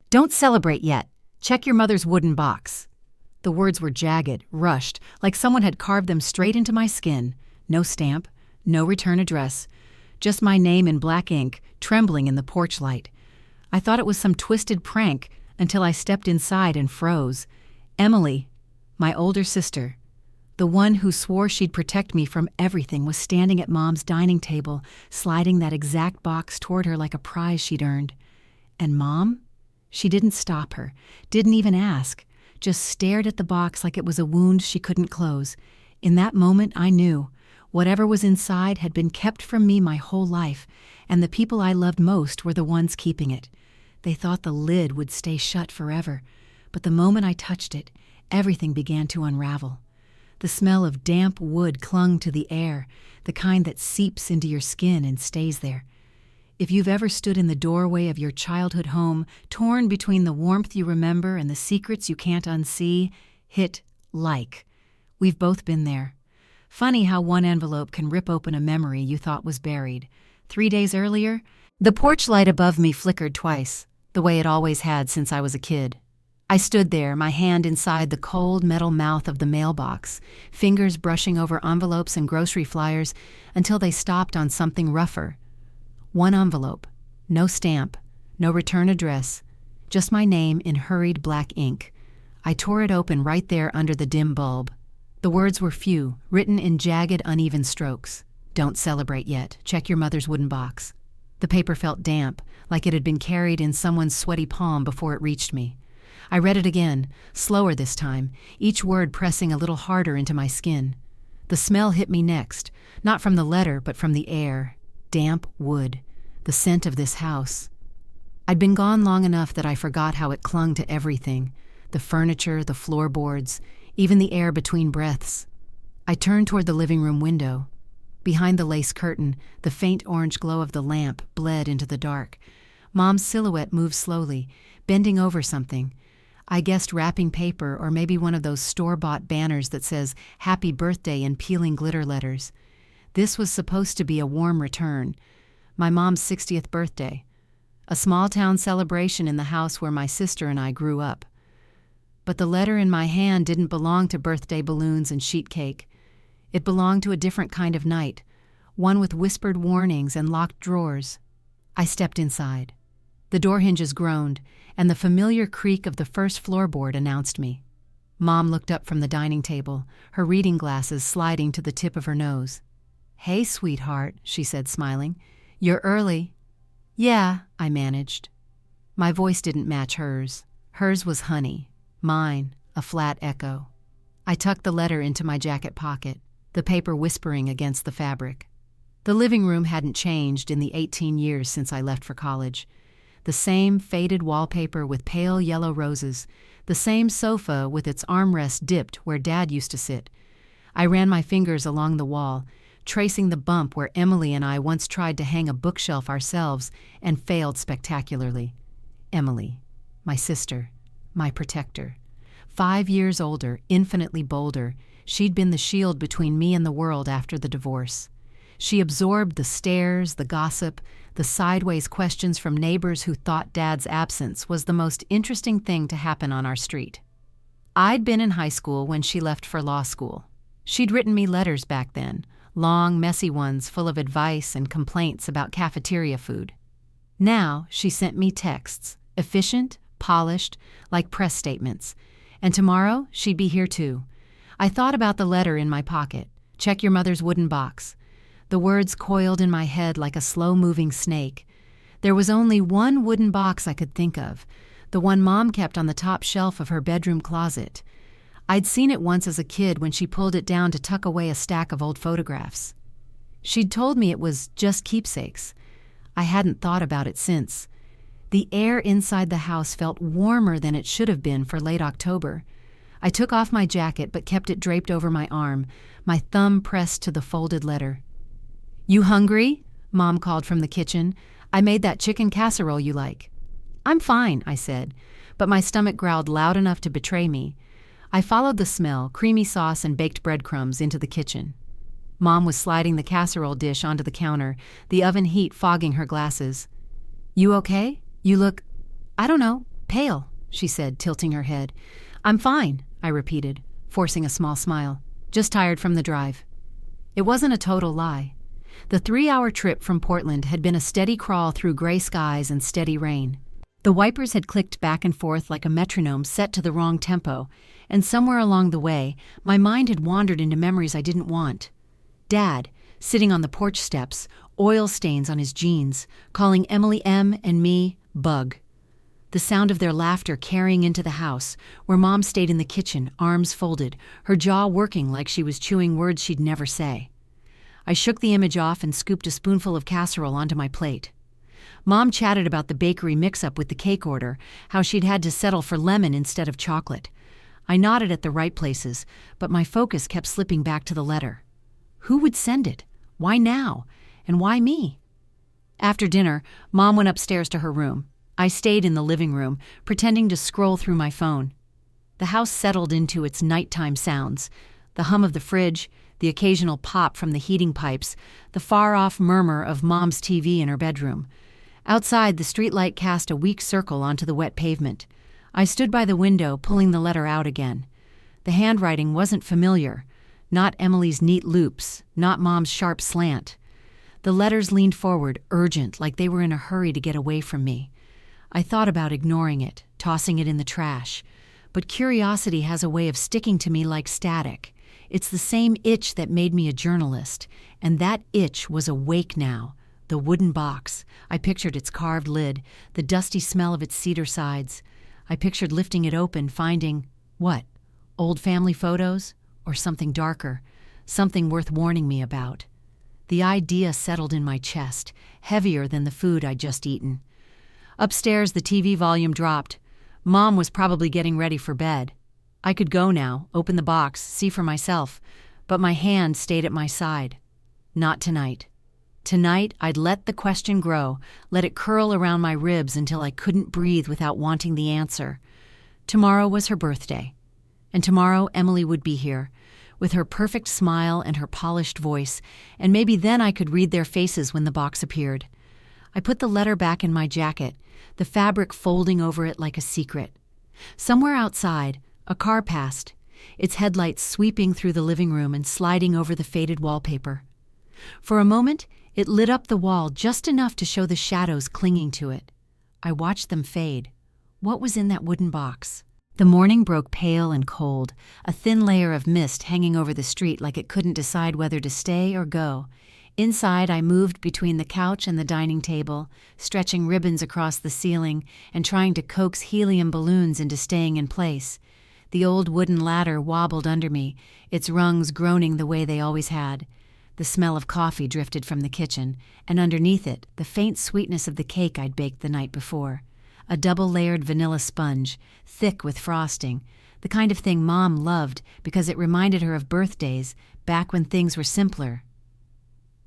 Don't celebrate yet. Check your mother's wooden box. The words were jagged, rushed, like someone had carved them straight into my skin. No stamp, no return address, just my name in black ink, trembling in the porch light. I thought it was some twisted prank until I stepped inside and froze. Emily, my older sister, the one who swore she'd protect me from everything, was standing at Mom's dining table, sliding that exact box toward her like a prize she'd earned. And Mom? She didn't stop her, didn't even ask, just stared at the box like it was a wound she couldn't close. In that moment, I knew whatever was inside had been kept from me my whole life, and the people I loved most were the ones keeping it. They thought the lid would stay shut forever, but the moment I touched it, everything began to unravel. The smell of damp wood clung to the air, the kind that seeps into your skin and stays there. If you've ever stood in the doorway of your childhood home, torn between the warmth you remember and the secrets you can't unsee, hit like. We've both been there. Funny how one envelope can rip open a memory you thought was buried. 3 days earlier, the porch light above me flickered twice, the way it always had since I was a kid. I stood there, my hand inside the cold metal mouth of the mailbox, fingers brushing over envelopes and grocery flyers until they stopped on something rougher. One envelope, no stamp, no return address, just my name in hurried black ink. I tore it open right there under the dim bulb. The words were few, written in jagged, uneven strokes. Don't celebrate yet. Check your mother's wooden box. The paper felt damp, like it had been carried in someone's sweaty palm before it reached me. I read it again, slower this time, each word pressing a little harder into my skin. The smell hit me next, not from the letter but from the air. Damp wood, the scent of this house. I'd been gone long enough that I forgot how it clung to everything, the furniture, the floorboards, even the air between breaths. I turned toward the living room window. Behind the lace curtain, the faint orange glow of the lamp bled into the dark. Mom's silhouette moved slowly, bending over something. I guessed wrapping paper or maybe one of those store-bought banners that says "Happy Birthday" in peeling glitter letters. This was supposed to be a warm return. My mom's 60th birthday. A small-town celebration in the house where my sister and I grew up. But the letter in my hand didn't belong to birthday balloons and sheet cake. It belonged to a different kind of night, one with whispered warnings and locked drawers. I stepped inside. The door hinges groaned, and the familiar creak of the first floorboard announced me. Mom looked up from the dining table, her reading glasses sliding to the tip of her nose. "Hey, sweetheart," she said, smiling. "You're early." "Yeah," I managed. My voice didn't match hers. Hers was honey. Mine, a flat echo. I tucked the letter into my jacket pocket, the paper whispering against the fabric. The living room hadn't changed in the 18 years since I left for college. The same faded wallpaper with pale yellow roses, the same sofa with its armrest dipped where Dad used to sit. I ran my fingers along the wall, tracing the bump where Emily and I once tried to hang a bookshelf ourselves and failed spectacularly. Emily, my sister, my protector. 5 years older, infinitely bolder, she'd been the shield between me and the world after the divorce. She absorbed the stares, the gossip, the sideways questions from neighbors who thought Dad's absence was the most interesting thing to happen on our street. I'd been in high school when she left for law school. She'd written me letters back then, long, messy ones full of advice and complaints about cafeteria food. Now she sent me texts, efficient, polished, like press statements. And tomorrow she'd be here too. I thought about the letter in my pocket. Check your mother's wooden box. The words coiled in my head like a slow-moving snake. There was only one wooden box I could think of, the one Mom kept on the top shelf of her bedroom closet. I'd seen it once as a kid when she pulled it down to tuck away a stack of old photographs. She'd told me it was just keepsakes. I hadn't thought about it since. The air inside the house felt warmer than it should have been for late October. I took off my jacket but kept it draped over my arm, my thumb pressed to the folded letter. "You hungry?" Mom called from the kitchen. "I made that chicken casserole you like." "I'm fine," I said, but my stomach growled loud enough to betray me. I followed the smell, creamy sauce and baked breadcrumbs, into the kitchen. Mom was sliding the casserole dish onto the counter, the oven heat fogging her glasses. "You okay? You look, I don't know, Pale, she said, tilting her head. I'm fine, I repeated, forcing a small smile. Just tired from the drive. It wasn't a total lie. The 3-hour trip from Portland had been a steady crawl through gray skies and steady rain. The wipers had clicked back and forth like a metronome set to the wrong tempo, and somewhere along the way, my mind had wandered into memories I didn't want. Dad, sitting on the porch steps, oil stains on his jeans, calling Emily M. and me Bug. The sound of their laughter carrying into the house, where Mom stayed in the kitchen, arms folded, her jaw working like she was chewing words she'd never say. I shook the image off and scooped a spoonful of casserole onto my plate. Mom chatted about the bakery mix-up with the cake order, how she'd had to settle for lemon instead of chocolate. I nodded at the right places, but my focus kept slipping back to the letter. Who would send it? Why now? And why me? After dinner, Mom went upstairs to her room. I stayed in the living room, pretending to scroll through my phone. The house settled into its nighttime sounds, the hum of the fridge, the occasional pop from the heating pipes, the far-off murmur of Mom's TV in her bedroom. Outside, the streetlight cast a weak circle onto the wet pavement. I stood by the window, pulling the letter out again. The handwriting wasn't familiar. Not Emily's neat loops, not Mom's sharp slant. The letters leaned forward, urgent, like they were in a hurry to get away from me. I thought about ignoring it, tossing it in the trash. But curiosity has a way of sticking to me like static. It's the same itch that made me a journalist, and that itch was awake now. The wooden box. I pictured its carved lid, the dusty smell of its cedar sides. I pictured lifting it open, finding, what? Old family photos? Or something darker, something worth warning me about. The idea settled in my chest, heavier than the food I'd just eaten. Upstairs, the TV volume dropped. Mom was probably getting ready for bed. I could go now, open the box, see for myself, but my hand stayed at my side. Not tonight. Tonight, I'd let the question grow, let it curl around my ribs until I couldn't breathe without wanting the answer. Tomorrow was her birthday. And tomorrow, Emily would be here, with her perfect smile and her polished voice, and maybe then I could read their faces when the box appeared. I put the letter back in my jacket, the fabric folding over it like a secret. Somewhere outside, a car passed, its headlights sweeping through the living room and sliding over the faded wallpaper. For a moment, it lit up the wall just enough to show the shadows clinging to it. I watched them fade. What was in that wooden box? The morning broke pale and cold, a thin layer of mist hanging over the street like it couldn't decide whether to stay or go. Inside, I moved between the couch and the dining table, stretching ribbons across the ceiling and trying to coax helium balloons into staying in place. The old wooden ladder wobbled under me, its rungs groaning the way they always had. The smell of coffee drifted from the kitchen, and underneath it, the faint sweetness of the cake I'd baked the night before. A double-layered vanilla sponge, thick with frosting, the kind of thing Mom loved because it reminded her of birthdays back when things were simpler.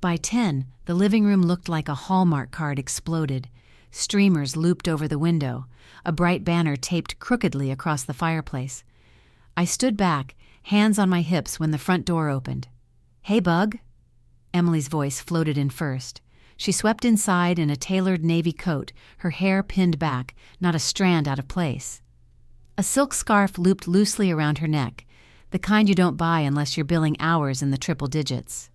By 10, the living room looked like a Hallmark card exploded. Streamers looped over the window, a bright banner taped crookedly across the fireplace. I stood back, hands on my hips, when the front door opened. "Hey, Bug." Emily's voice floated in first. She swept inside in a tailored navy coat, her hair pinned back, not a strand out of place. A silk scarf looped loosely around her neck, the kind you don't buy unless you're billing hours in the triple digits.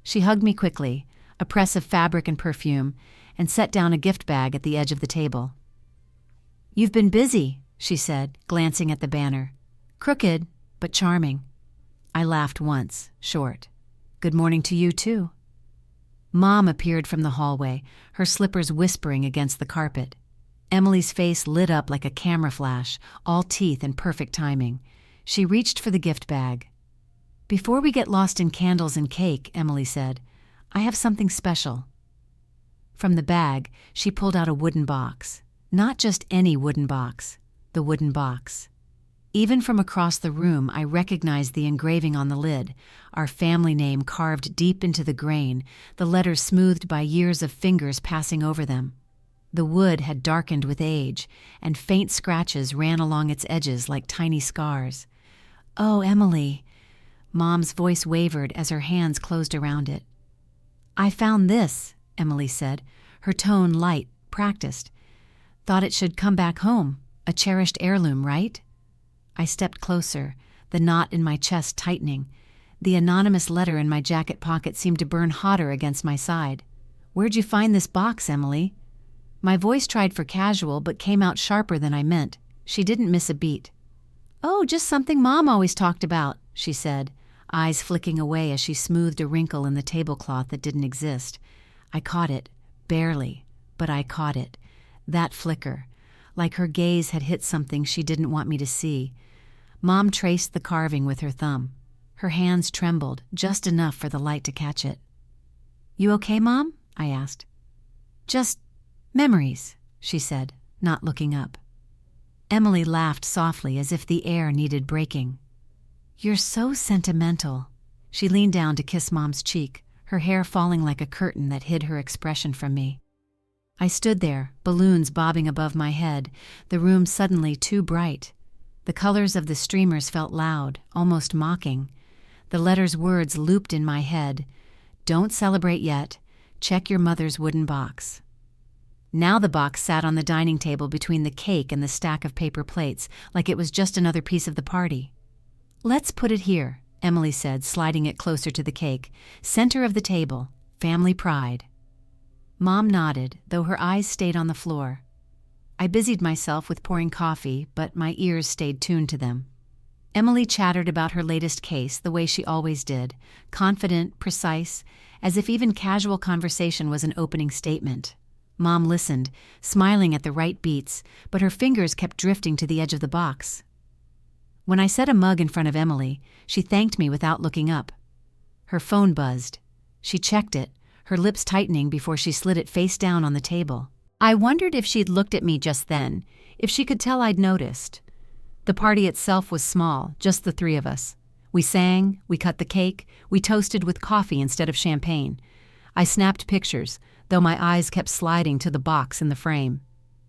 She hugged me quickly, a press of fabric and perfume, and set down a gift bag at the edge of the table. "You've been busy," she said, glancing at the banner. "Crooked, but charming." I laughed once, short. "Good morning to you, too." Mom appeared from the hallway, her slippers whispering against the carpet. Emily's face lit up like a camera flash, all teeth and perfect timing. She reached for the gift bag. "Before we get lost in candles and cake," Emily said, "I have something special." From the bag, she pulled out a wooden box. Not just any wooden box, the wooden box. Even from across the room, I recognized the engraving on the lid, our family name carved deep into the grain, the letters smoothed by years of fingers passing over them. The wood had darkened with age, and faint scratches ran along its edges like tiny scars. "Oh, Emily," Mom's voice wavered as her hands closed around it. "I found this," Emily said, her tone light, practiced. "Thought it should come back home. A cherished heirloom, right? I stepped closer, the knot in my chest tightening. The anonymous letter in my jacket pocket seemed to burn hotter against my side. "Where'd you find this box, Emily?" My voice tried for casual but came out sharper than I meant. She didn't miss a beat. "Oh, just something Mom always talked about," she said, eyes flicking away as she smoothed a wrinkle in the tablecloth that didn't exist. I caught it, barely, but I caught it. That flicker, like her gaze had hit something she didn't want me to see. Mom traced the carving with her thumb. Her hands trembled, just enough for the light to catch it. "You okay, Mom?" I asked. "Just memories," she said, not looking up. Emily laughed softly as if the air needed breaking. "You're so sentimental." She leaned down to kiss Mom's cheek, her hair falling like a curtain that hid her expression from me. I stood there, balloons bobbing above my head, the room suddenly too bright. The colors of the streamers felt loud, almost mocking. The letter's words looped in my head. "Don't celebrate yet. Check your mother's wooden box." Now the box sat on the dining table between the cake and the stack of paper plates, like it was just another piece of the party. "Let's put it here," Emily said, sliding it closer to the cake. "Center of the table. Family pride." Mom nodded, though her eyes stayed on the floor. I busied myself with pouring coffee, but my ears stayed tuned to them. Emily chattered about her latest case the way she always did, confident, precise, as if even casual conversation was an opening statement. Mom listened, smiling at the right beats, but her fingers kept drifting to the edge of the box. When I set a mug in front of Emily, she thanked me without looking up. Her phone buzzed. She checked it, her lips tightening before she slid it face down on the table. I wondered if she'd looked at me just then, if she could tell I'd noticed. The party itself was small, just the three of us. We sang, we cut the cake, we toasted with coffee instead of champagne. I snapped pictures, though my eyes kept sliding to the box in the frame.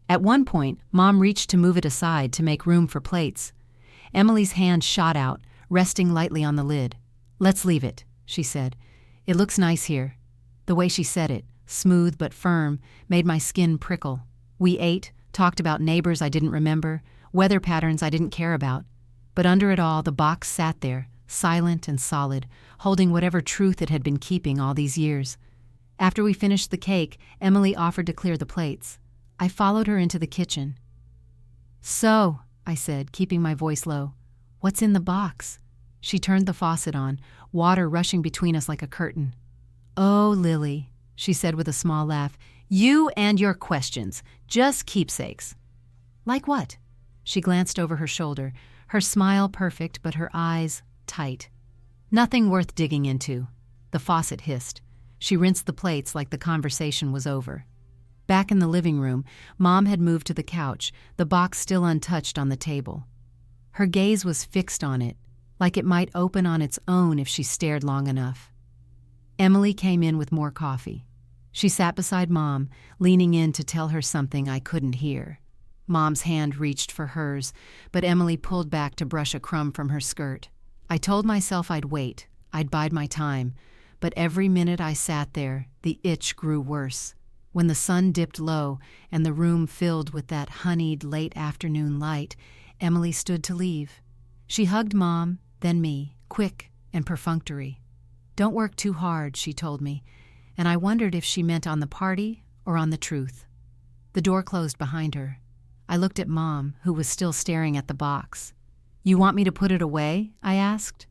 At one point, Mom reached to move it aside to make room for plates. Emily's hand shot out, resting lightly on the lid. "Let's leave it," she said. "It looks nice here." The way she said it, smooth but firm, made my skin prickle. We ate, talked about neighbors I didn't remember, weather patterns I didn't care about. But under it all, the box sat there, silent and solid, holding whatever truth it had been keeping all these years. After we finished the cake, Emily offered to clear the plates. I followed her into the kitchen. "So," I said, keeping my voice low, "what's in the box?" She turned the faucet on, water rushing between us like a curtain. "Oh, Lily," she said with a small laugh, "you and your questions, just keepsakes." "Like what?" She glanced over her shoulder, her smile perfect but her eyes tight. "Nothing worth digging into." The faucet hissed. She rinsed the plates like the conversation was over. Back in the living room, Mom had moved to the couch, the box still untouched on the table. Her gaze was fixed on it, like it might open on its own if she stared long enough. Emily came in with more coffee. She sat beside Mom, leaning in to tell her something I couldn't hear. Mom's hand reached for hers, but Emily pulled back to brush a crumb from her skirt. I told myself I'd wait, I'd bide my time, but every minute I sat there, the itch grew worse. When the sun dipped low and the room filled with that honeyed late afternoon light, Emily stood to leave. She hugged Mom, then me, quick and perfunctory. "Don't work too hard," she told me, and I wondered if she meant on the party or on the truth. The door closed behind her. I looked at Mom, who was still staring at the box. "You want me to put it away?" I asked.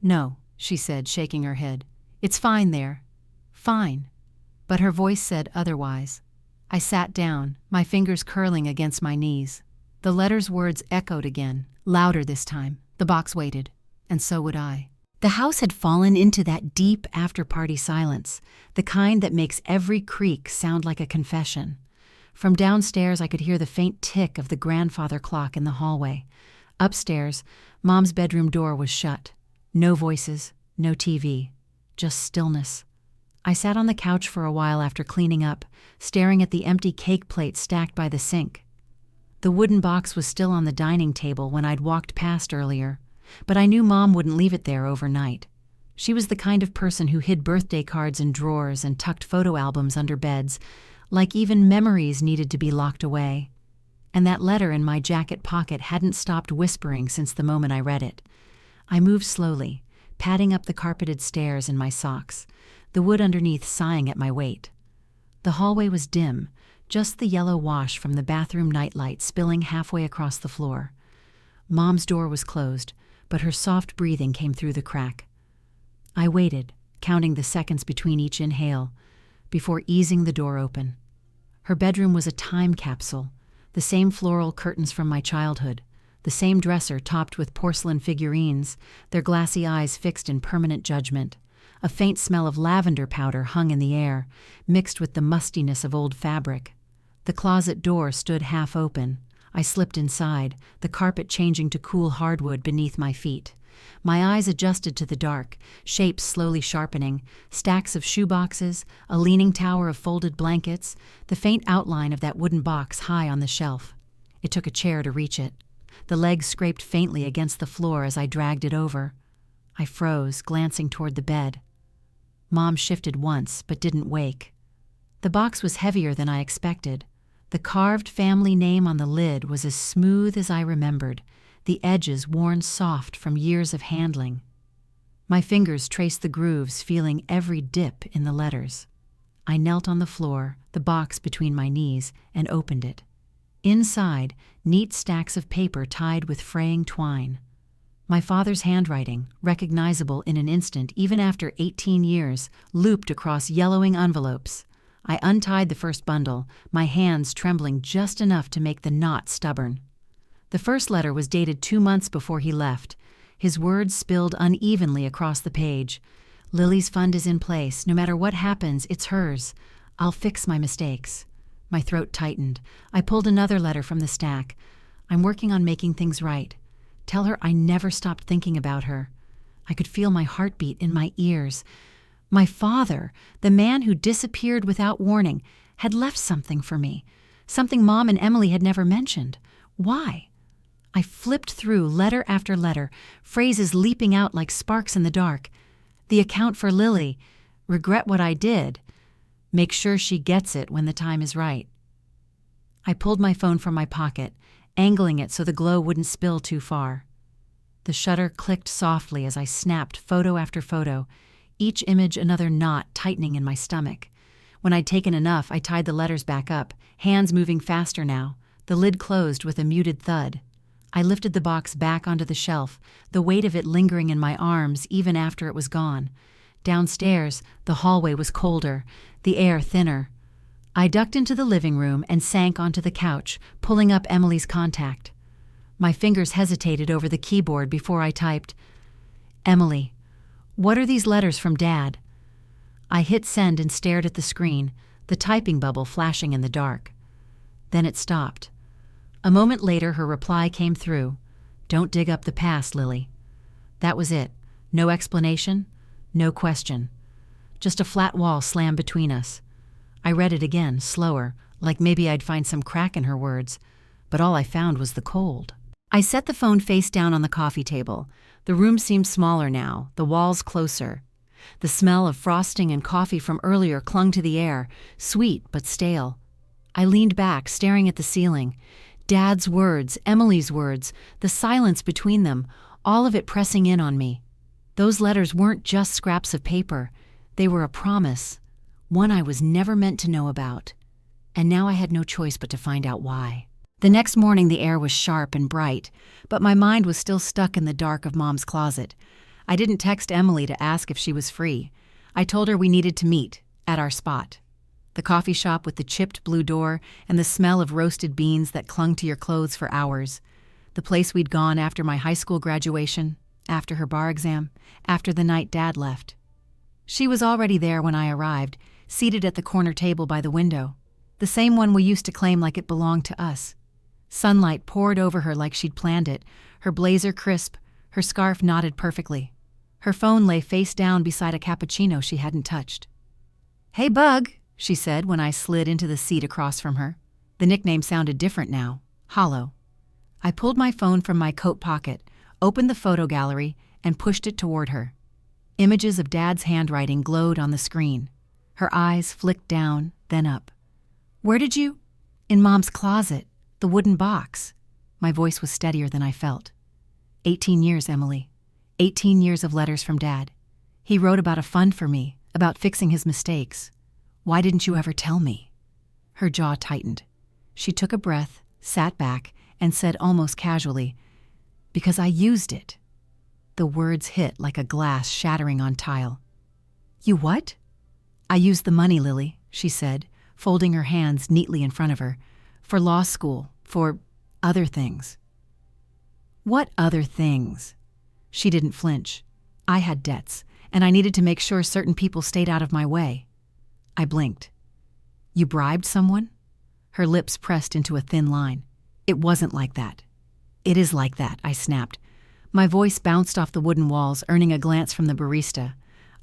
"No," she said, shaking her head. "It's fine there. Fine." But her voice said otherwise. I sat down, my fingers curling against my knees. The letter's words echoed again, louder this time. The box waited, and so would I. The house had fallen into that deep after-party silence, the kind that makes every creak sound like a confession. From downstairs, I could hear the faint tick of the grandfather clock in the hallway. Upstairs, Mom's bedroom door was shut. No voices, no TV, just stillness. I sat on the couch for a while after cleaning up, staring at the empty cake plate stacked by the sink. The wooden box was still on the dining table when I'd walked past earlier, but I knew Mom wouldn't leave it there overnight. She was the kind of person who hid birthday cards in drawers and tucked photo albums under beds, like even memories needed to be locked away. and that letter in my jacket pocket hadn't stopped whispering since the moment I read it. I moved slowly, padding up the carpeted stairs in my socks, the wood underneath sighing at my weight. The hallway was dim, just the yellow wash from the bathroom nightlight spilling halfway across the floor. Mom's door was closed, but her soft breathing came through the crack. I waited, counting the seconds between each inhale, before easing the door open. Her bedroom was a time capsule, the same floral curtains from my childhood, the same dresser topped with porcelain figurines, their glassy eyes fixed in permanent judgment. A faint smell of lavender powder hung in the air, mixed with the mustiness of old fabric. The closet door stood half open. I slipped inside, the carpet changing to cool hardwood beneath my feet. My eyes adjusted to the dark, shapes slowly sharpening, stacks of shoeboxes, a leaning tower of folded blankets, the faint outline of that wooden box high on the shelf. It took a chair to reach it. The legs scraped faintly against the floor as I dragged it over. I froze, glancing toward the bed. Mom shifted once, but didn't wake. The box was heavier than I expected. The carved family name on the lid was as smooth as I remembered, the edges worn soft from years of handling. My fingers traced the grooves, feeling every dip in the letters. I knelt on the floor, the box between my knees, and opened it. Inside, neat stacks of paper tied with fraying twine. My father's handwriting, recognizable in an instant even after 18 years, looped across yellowing envelopes. I untied the first bundle, my hands trembling just enough to make the knot stubborn. The first letter was dated 2 months before he left. His words spilled unevenly across the page. "Lily's fund is in place. No matter what happens, it's hers. I'll fix my mistakes." My throat tightened. I pulled another letter from the stack. "I'm working on making things right. Tell her I never stopped thinking about her." I could feel my heartbeat in my ears. My father, the man who disappeared without warning, had left something for me, something Mom and Emily had never mentioned. Why? I flipped through letter after letter, phrases leaping out like sparks in the dark. The account for Lily, regret what I did, make sure she gets it when the time is right. I pulled my phone from my pocket, angling it so the glow wouldn't spill too far. The shutter clicked softly as I snapped photo after photo, each image another knot tightening in my stomach. When I'd taken enough, I tied the letters back up, hands moving faster now. The lid closed with a muted thud. I lifted the box back onto the shelf, the weight of it lingering in my arms even after it was gone. Downstairs, the hallway was colder, the air thinner. I ducked into the living room and sank onto the couch, pulling up Emily's contact. My fingers hesitated over the keyboard before I typed, "Emily, what are these letters from Dad?" I hit send and stared at the screen, the typing bubble flashing in the dark. Then it stopped. A moment later, her reply came through. "Don't dig up the past, Lily." That was it. No explanation, no question. Just a flat wall slammed between us. I read it again, slower, like maybe I'd find some crack in her words, but all I found was the cold. I set the phone face down on the coffee table. The room seemed smaller now, the walls closer. The smell of frosting and coffee from earlier clung to the air, sweet but stale. I leaned back, staring at the ceiling. Dad's words, Emily's words, the silence between them, all of it pressing in on me. Those letters weren't just scraps of paper. They were a promise, one I was never meant to know about. And now I had no choice but to find out why. The next morning the air was sharp and bright, but my mind was still stuck in the dark of Mom's closet. I didn't text Emily to ask if she was free. I told her we needed to meet, at our spot. The coffee shop with the chipped blue door and the smell of roasted beans that clung to your clothes for hours. The place we'd gone after my high school graduation, after her bar exam, after the night Dad left. She was already there when I arrived, seated at the corner table by the window, the same one we used to claim like it belonged to us. Sunlight poured over her like she'd planned it, her blazer crisp, her scarf knotted perfectly. Her phone lay face down beside a cappuccino she hadn't touched. "Hey, Bug," she said when I slid into the seat across from her. The nickname sounded different now, hollow. I pulled my phone from my coat pocket, opened the photo gallery, and pushed it toward her. Images of Dad's handwriting glowed on the screen. Her eyes flicked down, then up. "Where did you—" "In Mom's closet. The wooden box. My voice was steadier than I felt. 18 years, Emily. 18 years of letters from Dad. He wrote about a fund for me, about fixing his mistakes. Why didn't you ever tell me? Her jaw tightened. She took a breath, sat back, and said almost casually, "Because I used it." The words hit like a glass shattering on tile. "You what?" "I used the money, Lily," she said, folding her hands neatly in front of her, "for law school, for other things." "What other things?" She didn't flinch. I had debts, and I needed to make sure certain people stayed out of my way. I blinked. "You bribed someone?" Her lips pressed into a thin line. "It wasn't like that." "It is like that," I snapped. My voice bounced off the wooden walls, earning a glance from the barista.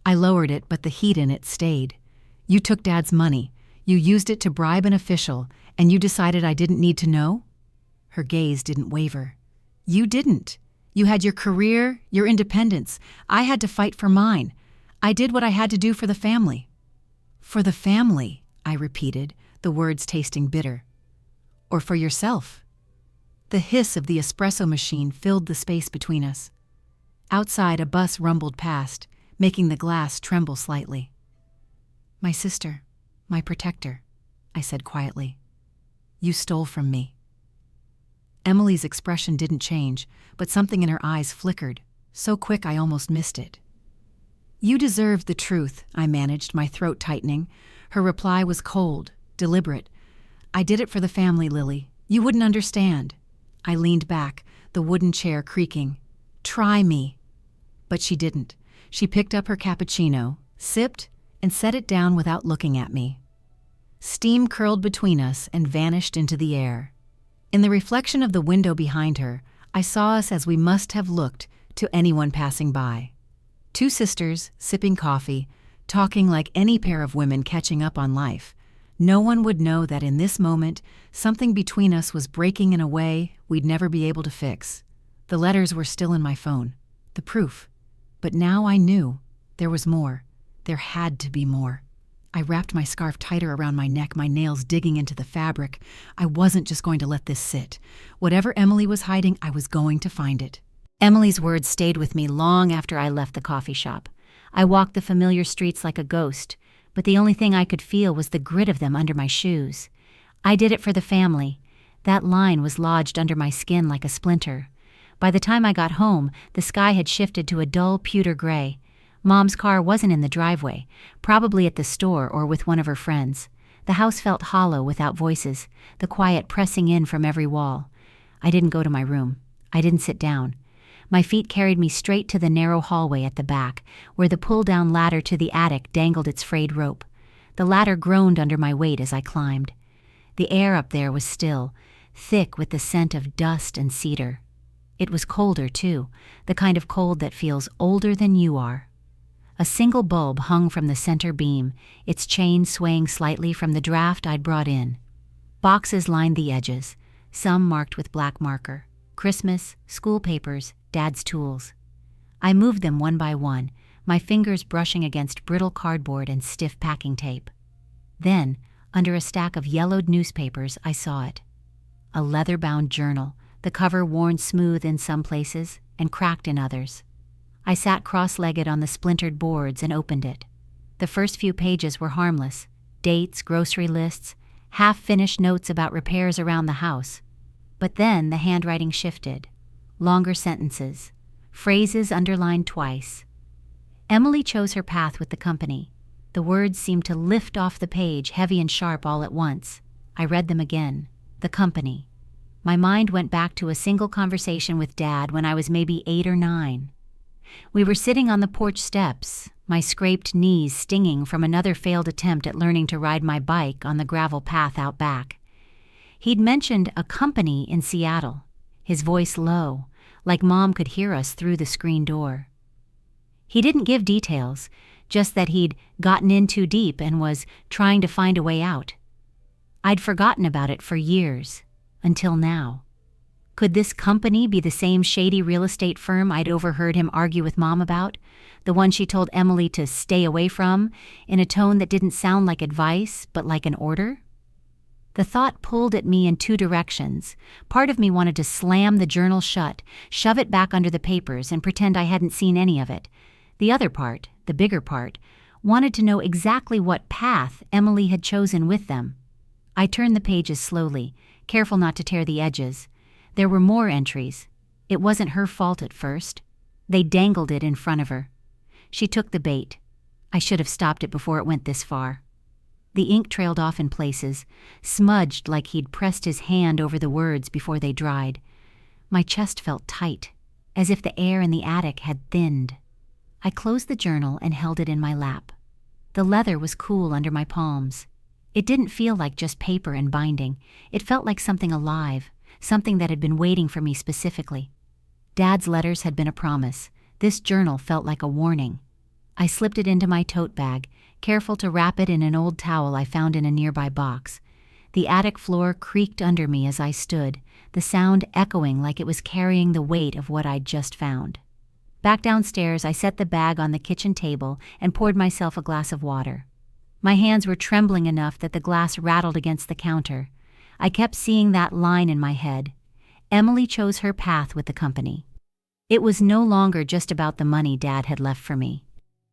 I lowered it, but the heat in it stayed. "You took Dad's money. You used it to bribe an official, and you decided I didn't need to know?" Her gaze didn't waver. "You didn't. You had your career, your independence. I had to fight for mine. I did what I had to do for the family." "For the family," I repeated, the words tasting bitter. "Or for yourself?" The hiss of the espresso machine filled the space between us. Outside, a bus rumbled past, making the glass tremble slightly. "My sister, my protector," I said quietly. "You stole from me." Emily's expression didn't change, but something in her eyes flickered, so quick I almost missed it. "You deserved the truth," I managed, my throat tightening. Her reply was cold, deliberate. "I did it for the family, Lily. You wouldn't understand." I leaned back, the wooden chair creaking. "Try me." But she didn't. She picked up her cappuccino, sipped, and set it down without looking at me. Steam curled between us and vanished into the air. In the reflection of the window behind her, I saw us as we must have looked to anyone passing by. Two sisters, sipping coffee, talking like any pair of women catching up on life. No one would know that in this moment, something between us was breaking in a way we'd never be able to fix. The letters were still in my phone, the proof. But now I knew there was more. There had to be more. I wrapped my scarf tighter around my neck, my nails digging into the fabric. I wasn't just going to let this sit. Whatever Emily was hiding, I was going to find it. Emily's words stayed with me long after I left the coffee shop. I walked the familiar streets like a ghost, but the only thing I could feel was the grit of them under my shoes. I did it for the family. That line was lodged under my skin like a splinter. By the time I got home, the sky had shifted to a dull pewter gray. Mom's car wasn't in the driveway, probably at the store or with one of her friends. The house felt hollow without voices, the quiet pressing in from every wall. I didn't go to my room. I didn't sit down. My feet carried me straight to the narrow hallway at the back, where the pull-down ladder to the attic dangled its frayed rope. The ladder groaned under my weight as I climbed. The air up there was still, thick with the scent of dust and cedar. It was colder, too, the kind of cold that feels older than you are. A single bulb hung from the center beam, its chain swaying slightly from the draft I'd brought in. Boxes lined the edges, some marked with black marker. Christmas, school papers, Dad's tools. I moved them one by one, my fingers brushing against brittle cardboard and stiff packing tape. Then, under a stack of yellowed newspapers, I saw it. A leather-bound journal, the cover worn smooth in some places and cracked in others. I sat cross-legged on the splintered boards and opened it. The first few pages were harmless. Dates, grocery lists, half-finished notes about repairs around the house. But then the handwriting shifted. Longer sentences, phrases underlined twice. Emily chose her path with the company. The words seemed to lift off the page, heavy and sharp all at once. I read them again. The company. My mind went back to a single conversation with Dad when I was maybe 8 or 9. We were sitting on the porch steps, my scraped knees stinging from another failed attempt at learning to ride my bike on the gravel path out back. He'd mentioned a company in Seattle, his voice low, like Mom could hear us through the screen door. He didn't give details, just that he'd gotten in too deep and was trying to find a way out. I'd forgotten about it for years, until now. Could this company be the same shady real estate firm I'd overheard him argue with Mom about, the one she told Emily to stay away from, in a tone that didn't sound like advice, but like an order? The thought pulled at me in two directions. Part of me wanted to slam the journal shut, shove it back under the papers, and pretend I hadn't seen any of it. The other part, the bigger part, wanted to know exactly what path Emily had chosen with them. I turned the pages slowly, careful not to tear the edges. There were more entries. It wasn't her fault at first. They dangled it in front of her. She took the bait. I should have stopped it before it went this far. The ink trailed off in places, smudged like he'd pressed his hand over the words before they dried. My chest felt tight, as if the air in the attic had thinned. I closed the journal and held it in my lap. The leather was cool under my palms. It didn't feel like just paper and binding. It felt like something alive, something that had been waiting for me specifically. Dad's letters had been a promise. This journal felt like a warning. I slipped it into my tote bag, careful to wrap it in an old towel I found in a nearby box. The attic floor creaked under me as I stood, the sound echoing like it was carrying the weight of what I'd just found. Back downstairs, I set the bag on the kitchen table and poured myself a glass of water. My hands were trembling enough that the glass rattled against the counter. I kept seeing that line in my head. Emily chose her path with the company. It was no longer just about the money Dad had left for me.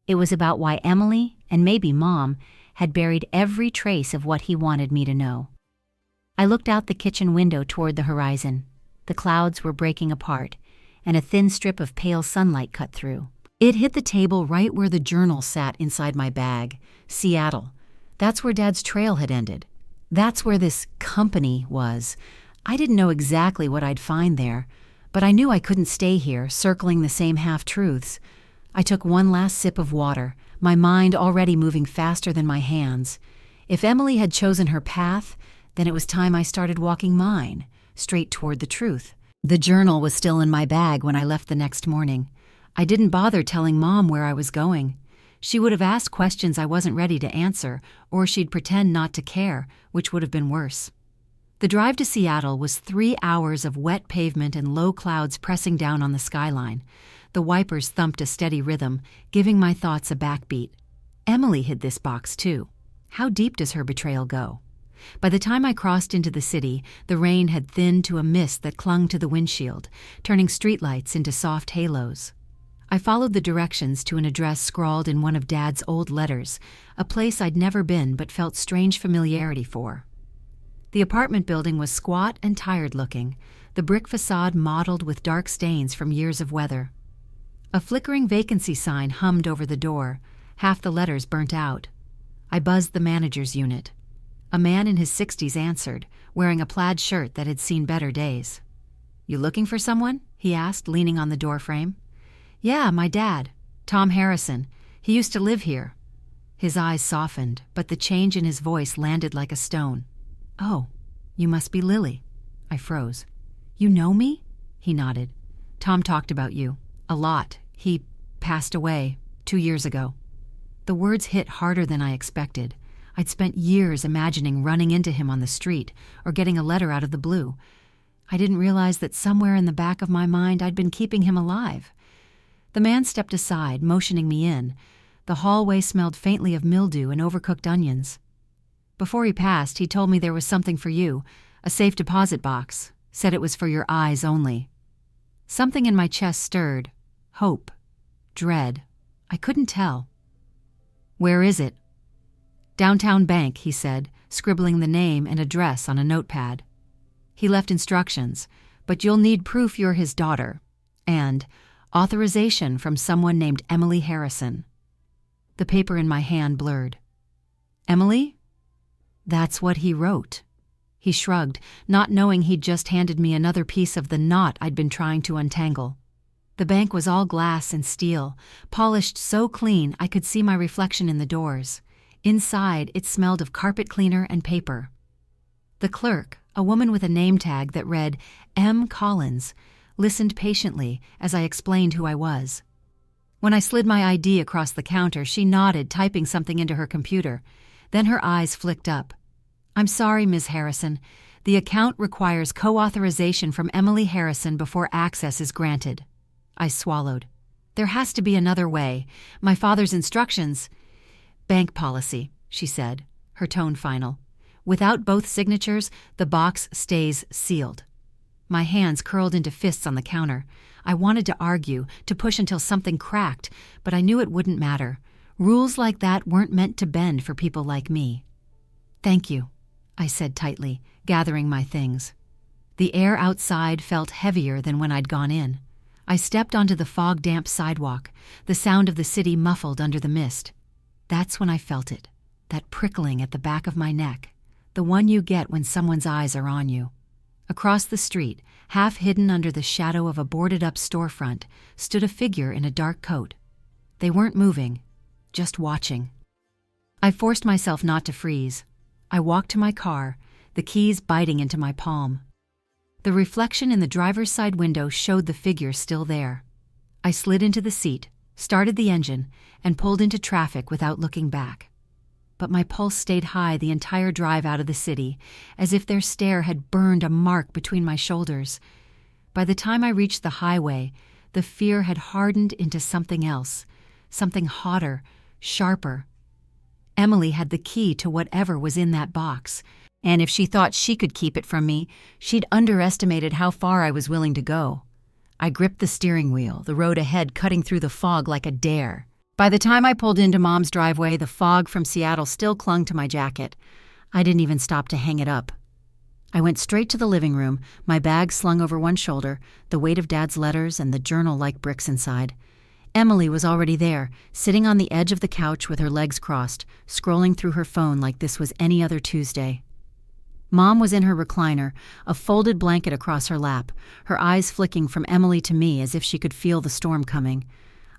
It was about why Emily, and maybe Mom, had buried every trace of what he wanted me to know. I looked out the kitchen window toward the horizon. The clouds were breaking apart, and a thin strip of pale sunlight cut through. It hit the table right where the journal sat inside my bag. Seattle. That's where Dad's trail had ended. That's where this company was. I didn't know exactly what I'd find there, but I knew I couldn't stay here, circling the same half-truths. I took one last sip of water, my mind already moving faster than my hands. If Emily had chosen her path, then it was time I started walking mine, straight toward the truth. The journal was still in my bag when I left the next morning. I didn't bother telling Mom where I was going. She would have asked questions I wasn't ready to answer, or she'd pretend not to care, which would have been worse. The drive to Seattle was 3 hours of wet pavement and low clouds pressing down on the skyline. The wipers thumped a steady rhythm, giving my thoughts a backbeat. Emily hid this box, too. How deep does her betrayal go? By the time I crossed into the city, the rain had thinned to a mist that clung to the windshield, turning streetlights into soft halos. I followed the directions to an address scrawled in one of Dad's old letters, a place I'd never been but felt strange familiarity for. The apartment building was squat and tired-looking, the brick facade mottled with dark stains from years of weather. A flickering vacancy sign hummed over the door, half the letters burnt out. I buzzed the manager's unit. A man in his 60s answered, wearing a plaid shirt that had seen better days. "You looking for someone?" he asked, leaning on the doorframe. "Yeah, my dad, Tom Harrison. He used to live here." His eyes softened, but the change in his voice landed like a stone. "Oh, you must be Lily." I froze. "You know me?" He nodded. "Tom talked about you. A lot. He passed away 2 years ago." The words hit harder than I expected. I'd spent years imagining running into him on the street or getting a letter out of the blue. I didn't realize that somewhere in the back of my mind I'd been keeping him alive. The man stepped aside, motioning me in. The hallway smelled faintly of mildew and overcooked onions. Before he passed, he told me there was something for you, a safe deposit box. Said it was for your eyes only. Something in my chest stirred. Hope. Dread. I couldn't tell. "Where is it?" "Downtown Bank," he said, scribbling the name and address on a notepad. He left instructions, but you'll need proof you're his daughter. And authorization from someone named Emily Harrison. The paper in my hand blurred. "Emily?" That's what he wrote. He shrugged, not knowing he'd just handed me another piece of the knot I'd been trying to untangle. The bank was all glass and steel, polished so clean I could see my reflection in the doors. Inside, it smelled of carpet cleaner and paper. The clerk, a woman with a name tag that read M. Collins, listened patiently as I explained who I was. When I slid my ID across the counter, she nodded, typing something into her computer. Then her eyes flicked up. "I'm sorry, Ms. Harrison. The account requires co-authorization from Emily Harrison before access is granted." I swallowed. "There has to be another way. My father's instructions—" "Bank policy," she said, her tone final. Without both signatures, the box stays sealed. My hands curled into fists on the counter. I wanted to argue, to push until something cracked, but I knew it wouldn't matter. Rules like that weren't meant to bend for people like me. "Thank you," I said tightly, gathering my things. The air outside felt heavier than when I'd gone in. I stepped onto the fog-damp sidewalk, the sound of the city muffled under the mist. That's when I felt it, that prickling at the back of my neck, the one you get when someone's eyes are on you. Across the street, half hidden under the shadow of a boarded-up storefront, stood a figure in a dark coat. They weren't moving, just watching. I forced myself not to freeze. I walked to my car, the keys biting into my palm. The reflection in the driver's side window showed the figure still there. I slid into the seat, started the engine, and pulled into traffic without looking back. But my pulse stayed high the entire drive out of the city, as if their stare had burned a mark between my shoulders. By the time I reached the highway, the fear had hardened into something else, something hotter, sharper. Emily had the key to whatever was in that box, and if she thought she could keep it from me, she'd underestimated how far I was willing to go. I gripped the steering wheel, the road ahead cutting through the fog like a dare. By the time I pulled into Mom's driveway, the fog from Seattle still clung to my jacket. I didn't even stop to hang it up. I went straight to the living room, my bag slung over one shoulder, the weight of Dad's letters and the journal like bricks inside. Emily was already there, sitting on the edge of the couch with her legs crossed, scrolling through her phone like this was any other Tuesday. Mom was in her recliner, a folded blanket across her lap, her eyes flicking from Emily to me as if she could feel the storm coming.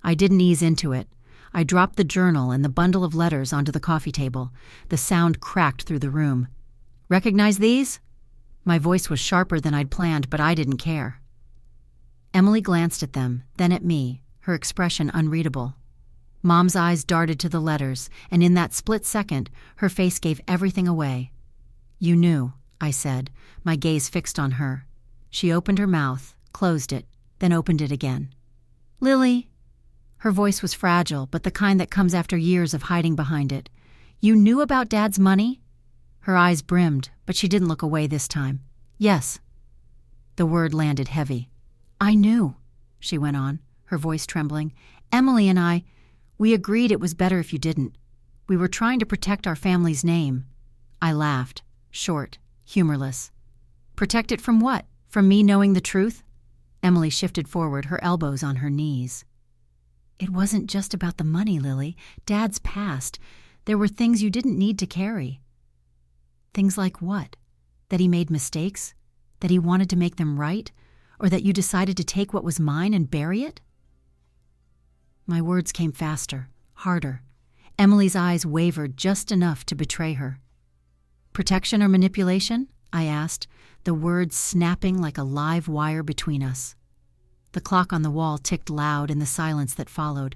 I didn't ease into it. I dropped the journal and the bundle of letters onto the coffee table. The sound cracked through the room. "Recognize these?" My voice was sharper than I'd planned, but I didn't care. Emily glanced at them, then at me, her expression unreadable. Mom's eyes darted to the letters, and in that split second, her face gave everything away. "You knew," I said, my gaze fixed on her. She opened her mouth, closed it, then opened it again. "Lily." Her voice was fragile, but the kind that comes after years of hiding behind it. "You knew about Dad's money?" Her eyes brimmed, but she didn't look away this time. "Yes." The word landed heavy. "I knew," she went on, her voice trembling. "Emily and we agreed it was better if you didn't. We were trying to protect our family's name." I laughed, short, humorless. "Protect it from what? From me knowing the truth?" Emily shifted forward, her elbows on her knees. "It wasn't just about the money, Lily. Dad's past. There were things you didn't need to carry." "Things like what? That he made mistakes? That he wanted to make them right? Or that you decided to take what was mine and bury it?" My words came faster, harder. Emily's eyes wavered just enough to betray her. "Protection or manipulation?" I asked, the words snapping like a live wire between us. The clock on the wall ticked loud in the silence that followed.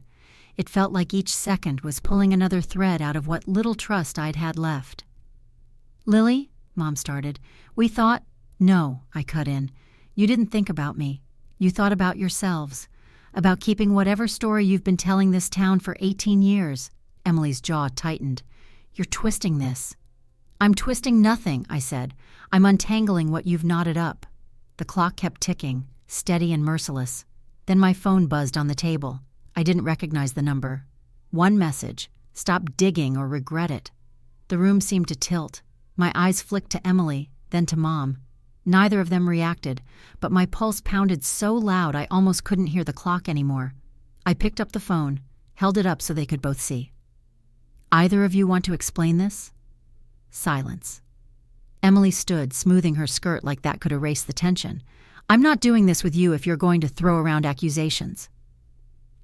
It felt like each second was pulling another thread out of what little trust I'd had left. "Lily," Mom started, "we thought—" "No," I cut in. "You didn't think about me. You thought about yourselves. About keeping whatever story you've been telling this town for 18 years. Emily's jaw tightened. "You're twisting this." "I'm twisting nothing," I said. "I'm untangling what you've knotted up." The clock kept ticking, steady and merciless. Then my phone buzzed on the table. I didn't recognize the number. One message: "Stop digging or regret it." The room seemed to tilt. My eyes flicked to Emily, then to Mom. Neither of them reacted, but my pulse pounded so loud I almost couldn't hear the clock anymore. I picked up the phone, held it up so they could both see. "Either of you want to explain this?" Silence. Emily stood, smoothing her skirt like that could erase the tension. "I'm not doing this with you if you're going to throw around accusations."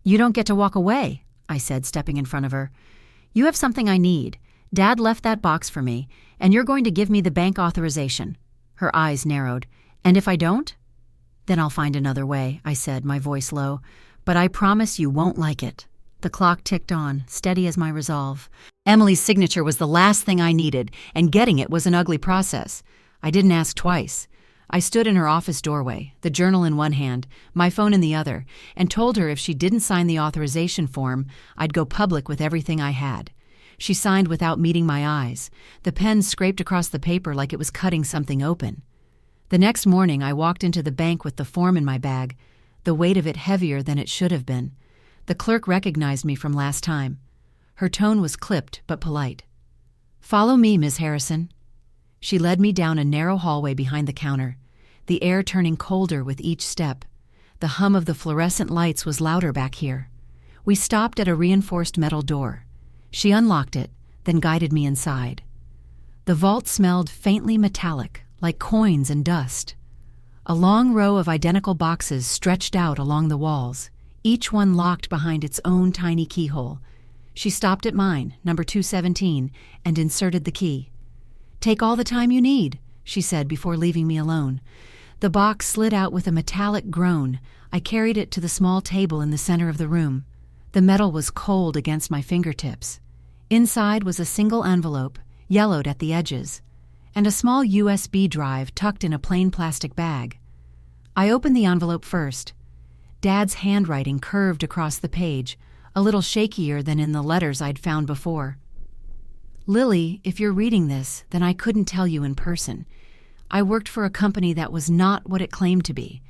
"You don't get to walk away," I said, stepping in front of her. "You have something I need. Dad left that box for me, and you're going to give me the bank authorization." Her eyes narrowed. "And if I don't?" "Then I'll find another way," I said, my voice low. "But I promise you won't like it." The clock ticked on, steady as my resolve. Emily's signature was the last thing I needed, and getting it was an ugly process. I didn't ask twice. I stood in her office doorway, the journal in one hand, my phone in the other, and told her if she didn't sign the authorization form, I'd go public with everything I had. She signed without meeting my eyes. The pen scraped across the paper like it was cutting something open. The next morning, I walked into the bank with the form in my bag, the weight of it heavier than it should have been. The clerk recognized me from last time. Her tone was clipped but polite. "Follow me, Ms. Harrison." She led me down a narrow hallway behind the counter, the air turning colder with each step. The hum of the fluorescent lights was louder back here. We stopped at a reinforced metal door. She unlocked it, then guided me inside. The vault smelled faintly metallic, like coins and dust. A long row of identical boxes stretched out along the walls, each one locked behind its own tiny keyhole. She stopped at mine, number 217, and inserted the key. "Take all the time you need," she said before leaving me alone. The box slid out with a metallic groan. I carried it to the small table in the center of the room. The metal was cold against my fingertips. Inside was a single envelope, yellowed at the edges, and a small USB drive tucked in a plain plastic bag. I opened the envelope first. Dad's handwriting curved across the page, a little shakier than in the letters I'd found before. "Lily, if you're reading this, then I couldn't tell you in person. I worked for a company that was not what it claimed to be.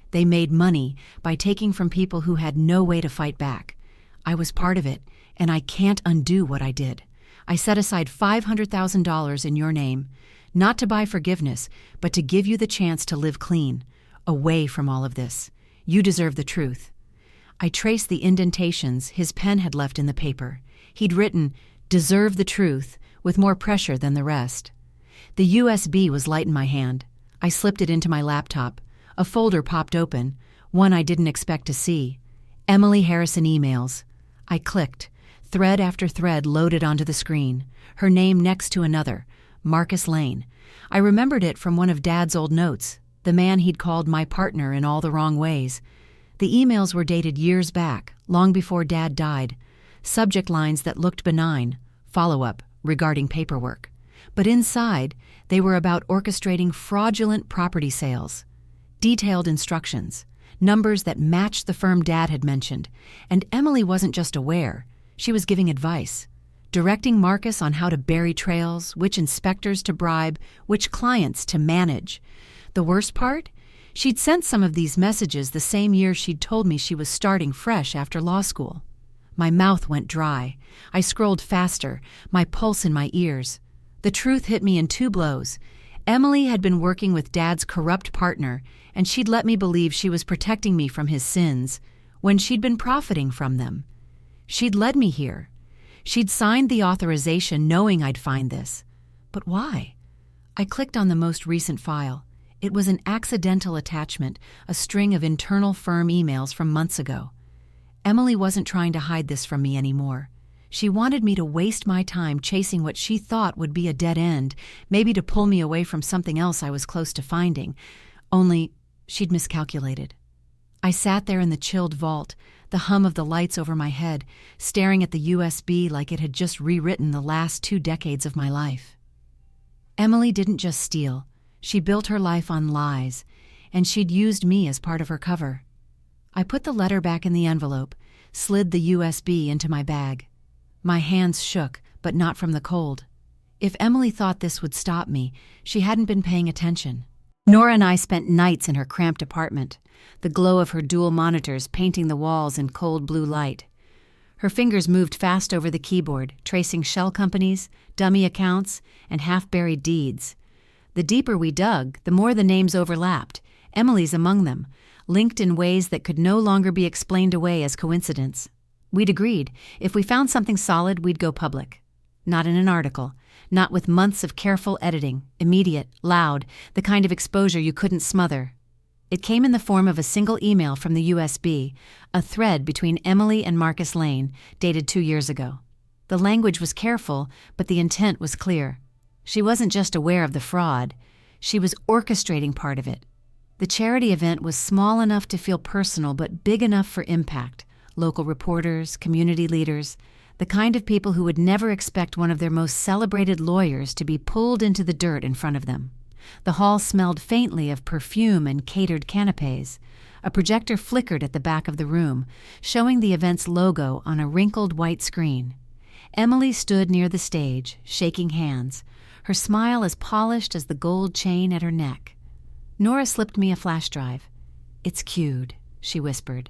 They made money by taking from people who had no way to fight back. I was part of it, and I can't undo what I did. I set aside $500,000 in your name, not to buy forgiveness, but to give you the chance to live clean, away from all of this. You deserve the truth." I traced the indentations his pen had left in the paper. He'd written, "Deserve the truth," with more pressure than the rest. The USB was light in my hand. I slipped it into my laptop. A folder popped open, one I didn't expect to see. Emily Harrison emails. I clicked. Thread after thread loaded onto the screen. Her name next to another, Marcus Lane. I remembered it from one of Dad's old notes, the man he'd called my partner in all the wrong ways. The emails were dated years back, long before Dad died. Subject lines that looked benign, follow-up, regarding paperwork. But inside, they were about orchestrating fraudulent property sales. Detailed instructions, numbers that matched the firm Dad had mentioned. And Emily wasn't just aware, she was giving advice, directing Marcus on how to bury trails, which inspectors to bribe, which clients to manage. The worst part? She'd sent some of these messages the same year she'd told me she was starting fresh after law school. My mouth went dry. I scrolled faster, my pulse in my ears. The truth hit me in two blows. Emily had been working with Dad's corrupt partner, and she'd let me believe she was protecting me from his sins, when she'd been profiting from them. She'd led me here. She'd signed the authorization knowing I'd find this. But why? I clicked on the most recent file. It was an accidental attachment, a string of internal firm emails from months ago. Emily wasn't trying to hide this from me anymore. She wanted me to waste my time chasing what she thought would be a dead end, maybe to pull me away from something else I was close to finding. Only, she'd miscalculated. I sat there in the chilled vault, the hum of the lights over my head, staring at the USB like it had just rewritten the last 2 decades of my life. Emily didn't just steal. She built her life on lies, and she'd used me as part of her cover. I put the letter back in the envelope, slid the USB into my bag. My hands shook, but not from the cold. If Emily thought this would stop me, she hadn't been paying attention. Nora and I spent nights in her cramped apartment, the glow of her dual monitors painting the walls in cold blue light. Her fingers moved fast over the keyboard, tracing shell companies, dummy accounts, and half-buried deeds. The deeper we dug, the more the names overlapped, Emily's among them, linked in ways that could no longer be explained away as coincidence. We'd agreed, if we found something solid, we'd go public. Not in an article, not with months of careful editing, immediate, loud, the kind of exposure you couldn't smother. It came in the form of a single email from the USB, a thread between Emily and Marcus Lane, dated 2 years ago. The language was careful, but the intent was clear. She wasn't just aware of the fraud, she was orchestrating part of it. The charity event was small enough to feel personal, but big enough for impact. Local reporters, community leaders, the kind of people who would never expect one of their most celebrated lawyers to be pulled into the dirt in front of them. The hall smelled faintly of perfume and catered canapes. A projector flickered at the back of the room, showing the event's logo on a wrinkled white screen. Emily stood near the stage, shaking hands, her smile as polished as the gold chain at her neck. Nora slipped me a flash drive. "It's cued," she whispered.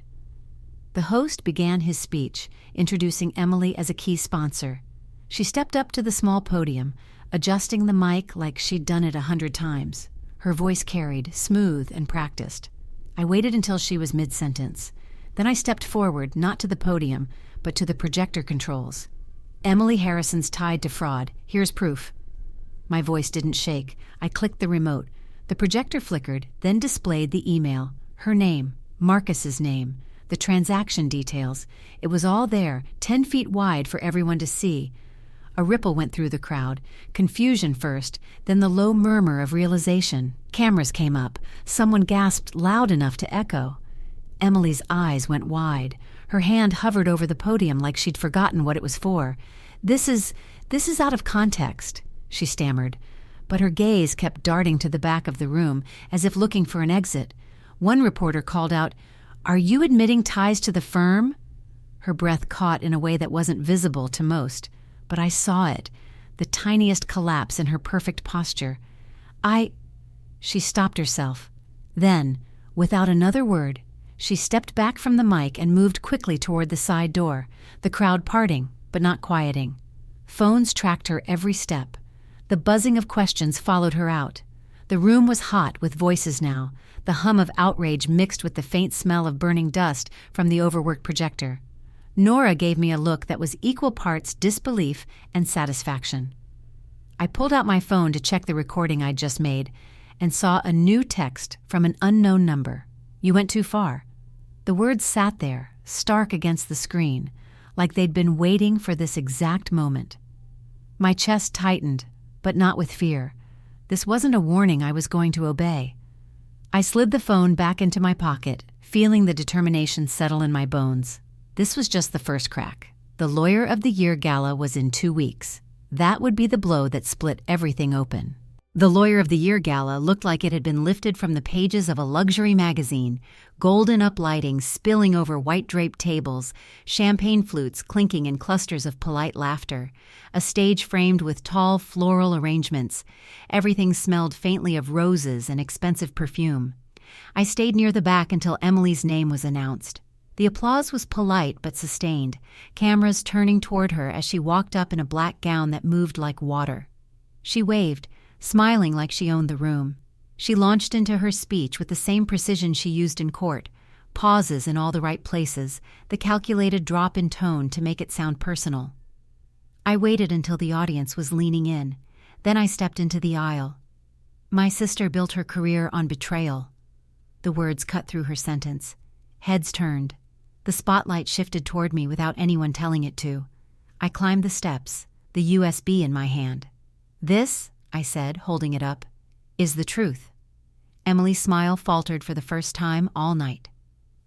The host began his speech, introducing Emily as a key sponsor. She stepped up to the small podium, adjusting the mic like she'd done it 100 times. Her voice carried, smooth and practiced. I waited until she was mid-sentence. Then I stepped forward, not to the podium, but to the projector controls. "Emily Harrison's tied to fraud. Here's proof." My voice didn't shake. I clicked the remote. The projector flickered, then displayed the email. Her name, Marcus's name, the transaction details. It was all there, 10 feet wide for everyone to see. A ripple went through the crowd. Confusion first, then the low murmur of realization. Cameras came up. Someone gasped loud enough to echo. Emily's eyes went wide. Her hand hovered over the podium like she'd forgotten what it was for. This is out of context," she stammered. But her gaze kept darting to the back of the room, as if looking for an exit. One reporter called out, "Are you admitting ties to the firm?" Her breath caught in a way that wasn't visible to most, but I saw it, the tiniest collapse in her perfect posture. She stopped herself. Then, without another word, she stepped back from the mic and moved quickly toward the side door, the crowd parting, but not quieting. Phones tracked her every step. The buzzing of questions followed her out. The room was hot with voices now, the hum of outrage mixed with the faint smell of burning dust from the overworked projector. Nora gave me a look that was equal parts disbelief and satisfaction. I pulled out my phone to check the recording I'd just made and saw a new text from an unknown number. "You went too far." The words sat there, stark against the screen, like they'd been waiting for this exact moment. My chest tightened, but not with fear. This wasn't a warning I was going to obey. I slid the phone back into my pocket, feeling the determination settle in my bones. This was just the first crack. The Lawyer of the Year gala was in 2 weeks. That would be the blow that split everything open. The Lawyer of the Year gala looked like it had been lifted from the pages of a luxury magazine, golden uplighting spilling over white-draped tables, champagne flutes clinking in clusters of polite laughter, a stage framed with tall floral arrangements. Everything smelled faintly of roses and expensive perfume. I stayed near the back until Emily's name was announced. The applause was polite but sustained, cameras turning toward her as she walked up in a black gown that moved like water. She waved, smiling like she owned the room. She launched into her speech with the same precision she used in court, pauses in all the right places, the calculated drop in tone to make it sound personal. I waited until the audience was leaning in. Then I stepped into the aisle. "My sister built her career on betrayal." The words cut through her sentence. Heads turned. The spotlight shifted toward me without anyone telling it to. I climbed the steps, the USB in my hand. "This," I said, holding it up, "is the truth." Emily's smile faltered for the first time all night.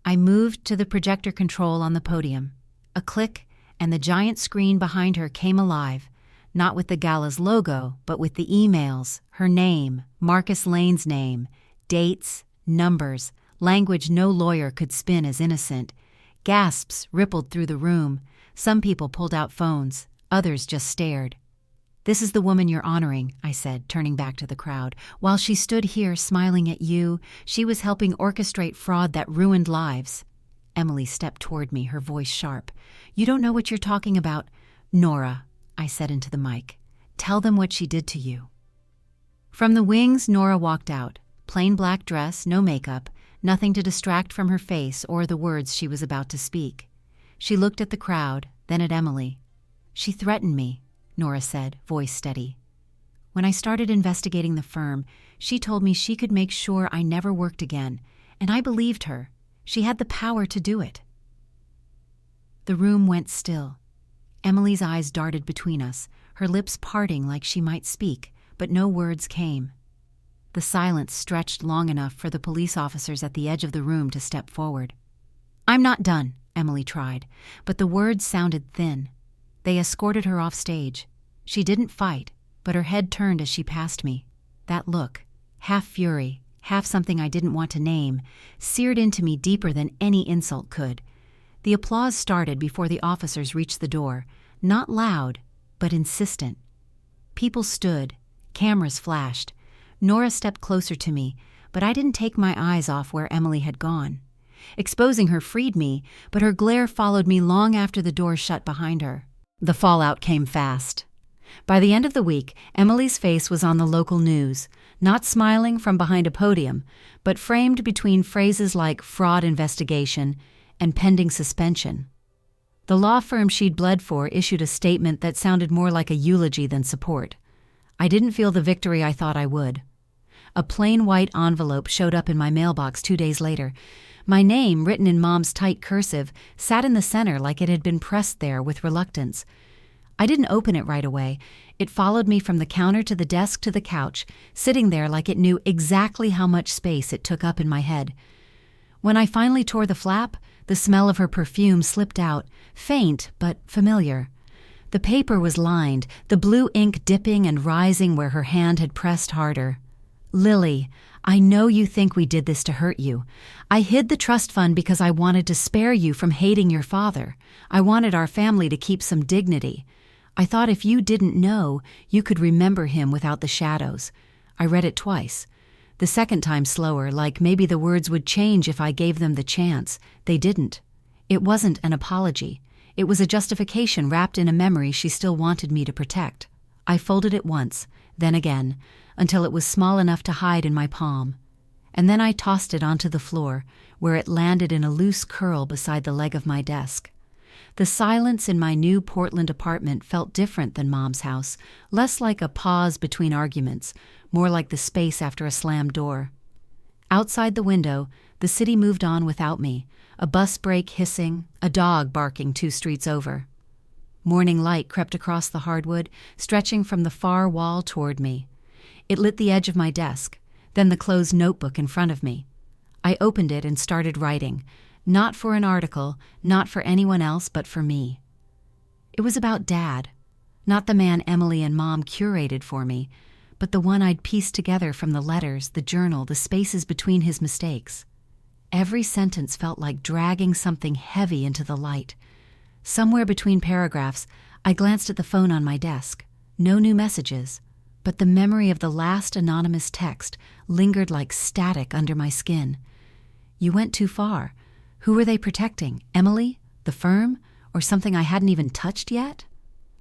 I moved to the projector control on the podium. A click, and the giant screen behind her came alive, not with the gala's logo, but with the emails, her name, Marcus Lane's name, dates, numbers, language no lawyer could spin as innocent. Gasps rippled through the room. Some people pulled out phones, others just stared. "This is the woman you're honoring," I said, turning back to the crowd. "While she stood here smiling at you, she was helping orchestrate fraud that ruined lives." Emily stepped toward me, her voice sharp. "You don't know what you're talking about." "Nora," I said into the mic, "tell them what she did to you." From the wings, Nora walked out. Plain black dress, no makeup, nothing to distract from her face or the words she was about to speak. She looked at the crowd, then at Emily. "She threatened me," Nora said, voice steady. "When I started investigating the firm, she told me she could make sure I never worked again, and I believed her. She had the power to do it." The room went still. Emily's eyes darted between us, her lips parting like she might speak, but no words came. The silence stretched long enough for the police officers at the edge of the room to step forward. "I'm not done," Emily tried, but the words sounded thin. They escorted her off stage. She didn't fight, but her head turned as she passed me. That look, half fury, half something I didn't want to name, seared into me deeper than any insult could. The applause started before the officers reached the door. Not loud, but insistent. People stood, cameras flashed. Nora stepped closer to me, but I didn't take my eyes off where Emily had gone. Exposing her freed me, but her glare followed me long after the door shut behind her. The fallout came fast. By the end of the week, Emily's face was on the local news, not smiling from behind a podium, but framed between phrases like fraud investigation and pending suspension. The law firm she'd bled for issued a statement that sounded more like a eulogy than support. I didn't feel the victory I thought I would. A plain white envelope showed up in my mailbox 2 days later. My name, written in Mom's tight cursive, sat in the center like it had been pressed there with reluctance. I didn't open it right away. It followed me from the counter to the desk to the couch, sitting there like it knew exactly how much space it took up in my head. When I finally tore the flap, the smell of her perfume slipped out, faint but familiar. The paper was lined, the blue ink dipping and rising where her hand had pressed harder. Lily, I know you think we did this to hurt you. I hid the trust fund because I wanted to spare you from hating your father. I wanted our family to keep some dignity. I thought if you didn't know, you could remember him without the shadows. I read it twice. The second time slower, like maybe the words would change if I gave them the chance. They didn't. It wasn't an apology. It was a justification wrapped in a memory she still wanted me to protect. I folded it once, then again, until it was small enough to hide in my palm. And then I tossed it onto the floor, where it landed in a loose curl beside the leg of my desk. The silence in my new Portland apartment felt different than Mom's house, less like a pause between arguments, more like the space after a slammed door. Outside the window, the city moved on without me, a bus brake hissing, a dog barking 2 streets over. Morning light crept across the hardwood, stretching from the far wall toward me. It lit the edge of my desk, then the closed notebook in front of me. I opened it and started writing, not for an article, not for anyone else, but for me. It was about Dad, not the man Emily and Mom curated for me, but the one I'd pieced together from the letters, the journal, the spaces between his mistakes. Every sentence felt like dragging something heavy into the light. Somewhere between paragraphs, I glanced at the phone on my desk. No new messages, but the memory of the last anonymous text lingered like static under my skin. You went too far. Who were they protecting? Emily? The firm? Or something I hadn't even touched yet?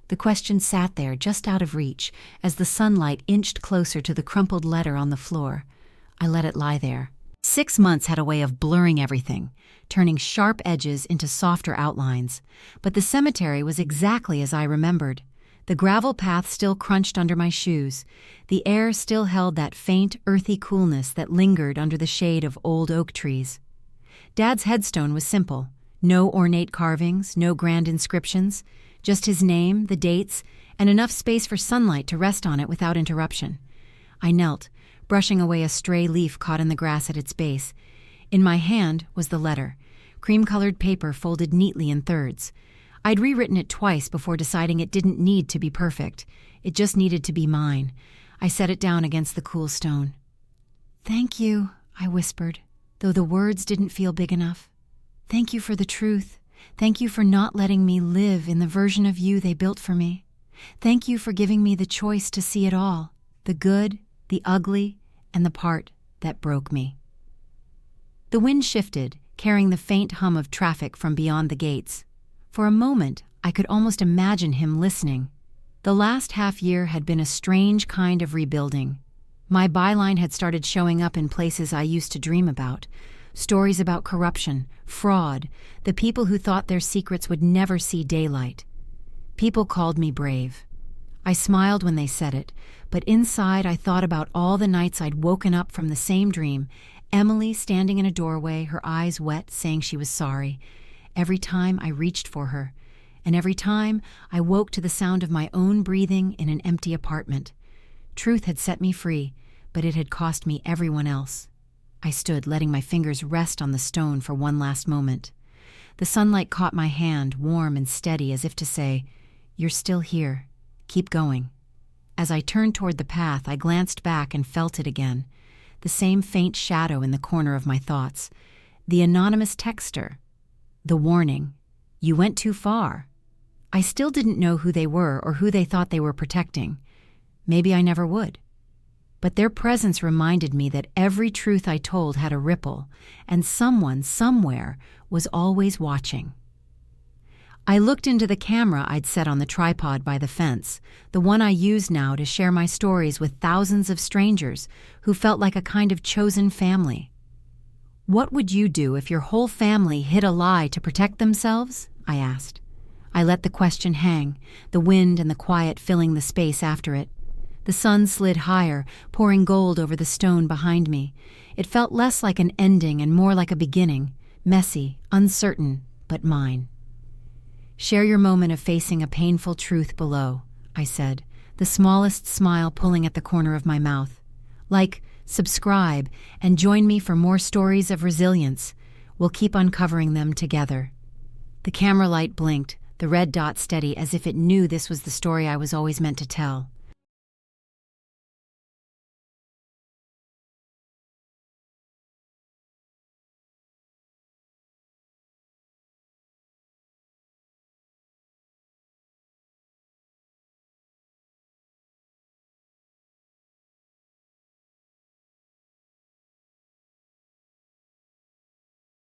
The question sat there just out of reach as the sunlight inched closer to the crumpled letter on the floor. I let it lie there. 6 months had a way of blurring everything, turning sharp edges into softer outlines. But the cemetery was exactly as I remembered. The gravel path still crunched under my shoes. The air still held that faint, earthy coolness that lingered under the shade of old oak trees. Dad's headstone was simple. No ornate carvings, no grand inscriptions, just his name, the dates, and enough space for sunlight to rest on it without interruption. I knelt, brushing away a stray leaf caught in the grass at its base. In my hand was the letter, cream-colored paper folded neatly in thirds. I'd rewritten it twice before deciding it didn't need to be perfect. It just needed to be mine. I set it down against the cool stone. "Thank you," I whispered, though the words didn't feel big enough. "Thank you for the truth. Thank you for not letting me live in the version of you they built for me. Thank you for giving me the choice to see it all, the good, the ugly, and the part that broke me." The wind shifted, carrying the faint hum of traffic from beyond the gates. For a moment, I could almost imagine him listening. The last half-year had been a strange kind of rebuilding. My byline had started showing up in places I used to dream about. Stories about corruption, fraud, the people who thought their secrets would never see daylight. People called me brave. I smiled when they said it, but inside I thought about all the nights I'd woken up from the same dream, Emily standing in a doorway, her eyes wet, saying she was sorry. Every time I reached for her, and every time I woke to the sound of my own breathing in an empty apartment. Truth had set me free, but it had cost me everyone else. I stood, letting my fingers rest on the stone for one last moment. The sunlight caught my hand, warm and steady, as if to say, "You're still here. Keep going." As I turned toward the path, I glanced back and felt it again. The same faint shadow in the corner of my thoughts. The anonymous texter. The warning, "You went too far." I still didn't know who they were or who they thought they were protecting. Maybe I never would. But their presence reminded me that every truth I told had a ripple, and someone, somewhere, was always watching. I looked into the camera I'd set on the tripod by the fence, the one I use now to share my stories with thousands of strangers who felt like a kind of chosen family. "What would you do if your whole family hid a lie to protect themselves?" I asked. I let the question hang, the wind and the quiet filling the space after it. The sun slid higher, pouring gold over the stone behind me. It felt less like an ending and more like a beginning, messy, uncertain, but mine. "Share your moment of facing a painful truth below," I said, the smallest smile pulling at the corner of my mouth. "Like, subscribe, and join me for more stories of resilience. We'll keep uncovering them together." The camera light blinked, the red dot steady as if it knew this was the story I was always meant to tell.